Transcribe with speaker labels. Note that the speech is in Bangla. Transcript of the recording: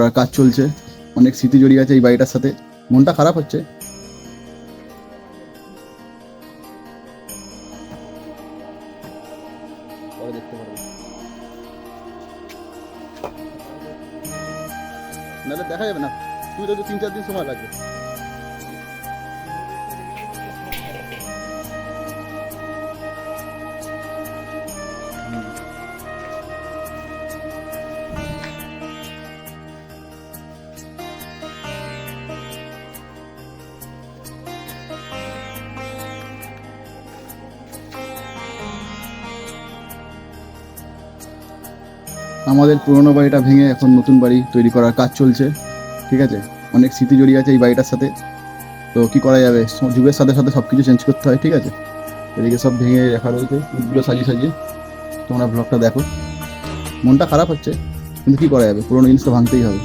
Speaker 1: করার কাজ চলছে, অনেক স্মৃতি জড়িয়ে আছে এই বাড়িটার সাথে। মনটা খারাপ হচ্ছে। পরে দেখতে পারবো, নাহলে দেখা যাবে না। তুই তো 3-4 দিন সময় লাগবে। আমাদের পুরোনো বাড়িটা ভেঙে এখন নতুন বাড়ি তৈরি করার কাজ চলছে, ঠিক আছে। অনেক স্মৃতি জড়িয়ে আছে এই বাড়িটার সাথে। তো কি করা যাবে, যুগের সাথে সাথে সব কিছু চেঞ্জ করতে হয়, ঠিক আছে। এদিকে সব ভেঙে রাখা রয়েছে, ইটগুলো সাজিয়ে সাজিয়ে। তোমরা ব্লগটা দেখো। মনটা খারাপ হচ্ছে, কিন্তু কি করা যাবে, পুরোনো জিনিস তো ভাঙতেই হবে।